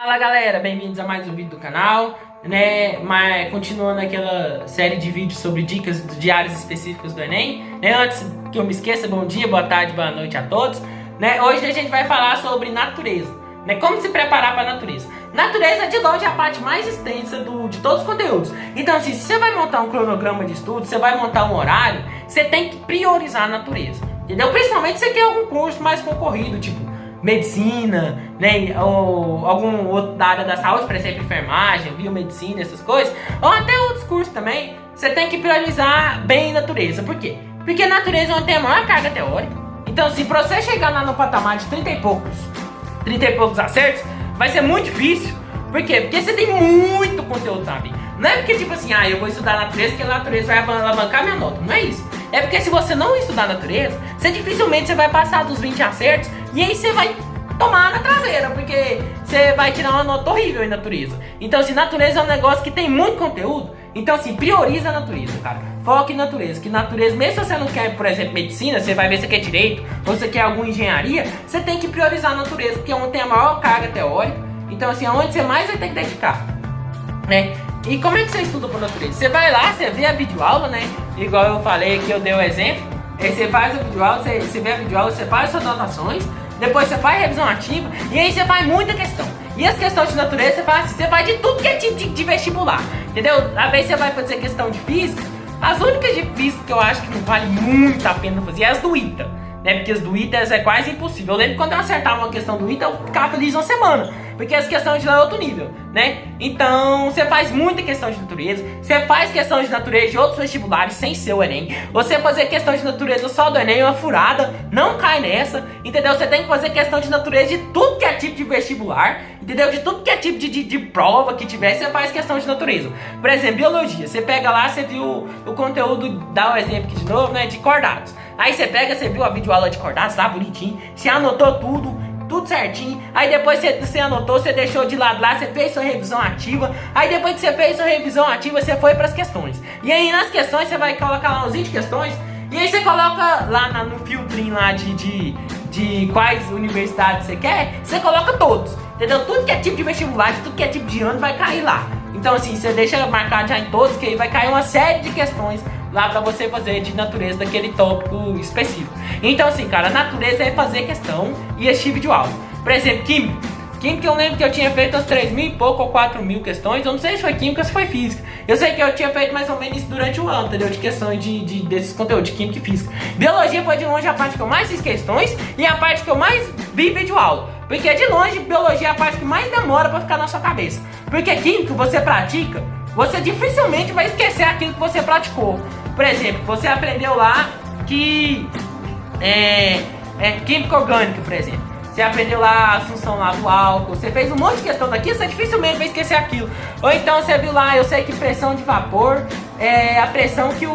Fala galera, bem-vindos a mais um vídeo do canal, né? Mas continuando aquela série de vídeos sobre dicas de áreas específicas do Enem, né? Antes que eu me esqueça, bom dia, boa tarde, boa noite a todos, né? Hoje a gente vai falar sobre natureza, né? Como se preparar para a natureza. Natureza é de longe a parte mais extensa de todos os conteúdos. Então assim, se você vai montar um cronograma de estudo, você vai montar um horário, você tem que priorizar a natureza, entendeu? Principalmente se você quer algum curso mais concorrido, tipo medicina, né, ou algum outro da área da saúde, por exemplo, enfermagem, biomedicina, essas coisas, ou até outros cursos também, você tem que priorizar bem natureza. Por quê? Porque natureza é onde tem a maior carga teórica. Então, se pra você chegar lá no patamar de 30 e poucos acertos, vai ser muito difícil. Por quê? Porque você tem muito conteúdo, sabe? Não é porque, tipo assim, eu vou estudar natureza, porque a natureza vai alavancar minha nota. Não é isso. É porque se você não estudar natureza, você dificilmente vai passar dos 20 acertos e aí você vai tomar na traseira, porque você vai tirar uma nota horrível em natureza. Então, assim, natureza é um negócio que tem muito conteúdo. Então, assim, prioriza a natureza, cara. Foca em natureza. Que natureza, mesmo se você não quer, por exemplo, medicina, você vai ver se você quer direito, ou você quer alguma engenharia, você tem que priorizar a natureza, porque é onde tem a maior carga teórica. Então, assim, é onde você mais vai ter que dedicar, né? E como é que você estuda por natureza? Você vai lá, você vê a videoaula, né? Igual eu falei aqui, eu dei o exemplo. Aí você faz a videoaula, você vê a videoaula, você faz suas anotações, depois você faz revisão ativa, e aí você faz muita questão. E as questões de natureza, você faz assim, você faz de tudo que é tipo de vestibular, entendeu? Às vezes você vai fazer questão de física, as únicas de física que eu acho que não vale muito a pena fazer é as do ITA, né? Porque as do ITA é quase impossível. Eu lembro quando eu acertava uma questão do ITA, eu ficava feliz uma semana, porque as questões de lá é outro nível, né? Então, você faz muita questão de natureza, você faz questão de natureza de outros vestibulares sem ser o Enem. Você fazer questão de natureza só do Enem é uma furada, não cai nessa, entendeu? Você tem que fazer questão de natureza de tudo que é tipo de vestibular, entendeu? De tudo que é tipo de prova que tiver, você faz questão de natureza. Por exemplo, biologia, você pega lá, você viu o conteúdo, dá o exemplo aqui de novo, né? De cordados. Aí você pega, você viu a videoaula de cordados, tá bonitinho, você anotou tudo certinho, aí depois você anotou, você deixou de lado lá, você fez sua revisão ativa, aí depois que você fez sua revisão ativa, você foi para as questões, e aí nas questões você vai colocar lá uns 20 questões, e aí você coloca lá no filtrinho lá de quais universidades você quer, você coloca todos, entendeu? Tudo que é tipo de vestibular, tudo que é tipo de ano vai cair lá. Então assim, você deixa marcado já em todos, que aí vai cair uma série de questões lá pra você fazer de natureza daquele tópico específico. Então assim, cara, a natureza é fazer questão e assistir vídeo aula. Por exemplo, química. Química eu lembro que eu tinha feito umas 3.000 e pouco ou 4.000 questões. Eu não sei se foi química ou se foi física. Eu sei que eu tinha feito mais ou menos isso durante o ano, entendeu? De questões desses conteúdos, de química e física. Biologia foi de longe a parte que eu mais fiz questões e a parte que eu mais vi vídeo aula. Porque de longe, biologia é a parte que mais demora pra ficar na sua cabeça. Porque química você pratica, você dificilmente vai esquecer aquilo que você praticou. Por exemplo, você aprendeu lá que química orgânica, por exemplo. Você aprendeu lá a assunção lá do álcool, você fez um monte de questão daqui, você dificilmente vai esquecer aquilo. Ou então você viu lá, eu sei que pressão de vapor é a pressão que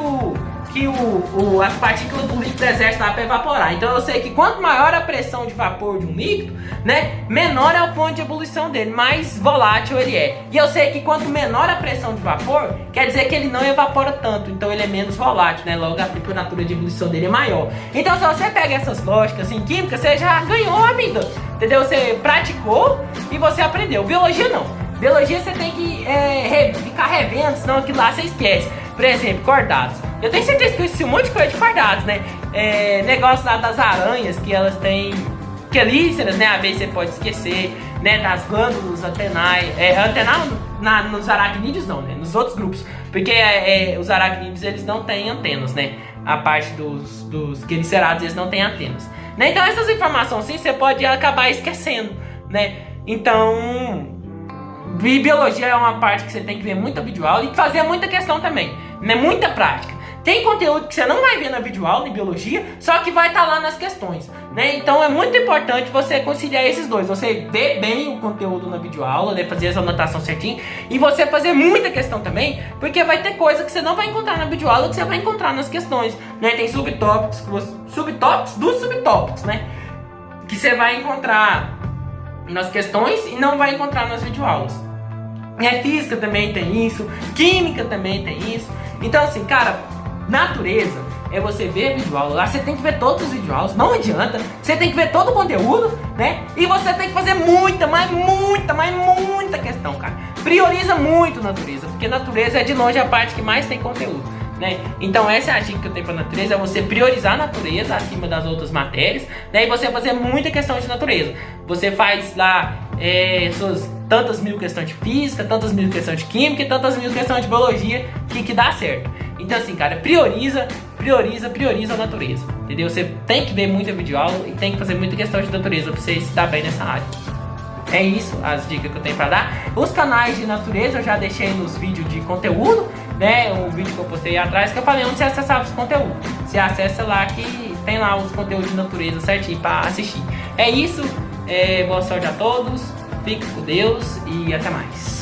as partículas do líquido exercem lá para evaporar. Então eu sei que quanto maior a pressão de vapor de um líquido, né, menor é o ponto de ebulição dele, mais volátil ele é. E eu sei que quanto menor a pressão de vapor, quer dizer que ele não evapora tanto, então ele é menos volátil, né, logo a temperatura de ebulição dele é maior. Então se você pega essas lógicas em química, você já ganhou a vida, entendeu? Você praticou e você aprendeu. Biologia não. Biologia você tem que ficar revendo, senão aquilo lá você esquece. Por exemplo, cordados. Eu tenho certeza que eu esqueci um monte de coisa de cordados, né? Negócio lá das aranhas, que elas têm quelíceras, né? Às vezes você pode esquecer, né? Das glândulas antenais. Nos aracnídeos não, né? Nos outros grupos. Porque os aracnídeos, eles não têm antenas, né? A parte dos quelicerados, eles não têm antenas, né? Então essas informações sim, você pode acabar esquecendo, né? Então, biologia é uma parte que você tem que ver muita videoaula e fazer muita questão também, né? Muita prática. Tem conteúdo que você não vai ver na videoaula em biologia, só que vai estar lá nas questões, né? Então é muito importante você conciliar esses dois. Você ver bem o conteúdo na videoaula, né? Fazer essa anotação certinho, e você fazer muita questão também, porque vai ter coisa que você não vai encontrar na videoaula que você vai encontrar nas questões, né? Tem subtópicos dos subtópicos, né? Que você vai encontrar nas questões e não vai encontrar nas videoaulas. Física também tem isso, química também tem isso. Então assim, cara, natureza é você ver a videoaula lá, você tem que ver todos os videoaulas, não adianta, você tem que ver todo o conteúdo, né? E você tem que fazer muita, mas muita então, cara. Prioriza muito natureza, porque natureza é de longe a parte que mais tem conteúdo, né? Então essa é a dica que eu tenho pra natureza, é você priorizar a natureza acima das outras matérias, né? E você fazer muita questão de natureza. Você faz lá suas tantas mil questões de física, tantas mil questões de química e tantas mil questões de biologia que dá certo. Então assim, cara, prioriza a natureza, entendeu? Você tem que ver muita videoaula e tem que fazer muita questão de natureza pra você se dar bem nessa área. É isso, as dicas que eu tenho pra dar. Os canais de natureza eu já deixei nos vídeos de conteúdo, né? Um vídeo que eu postei atrás que eu falei onde você acessava os conteúdos. Você acessa lá que tem lá os conteúdos de natureza certinho pra assistir. É isso, boa sorte a todos, fique com Deus e até mais.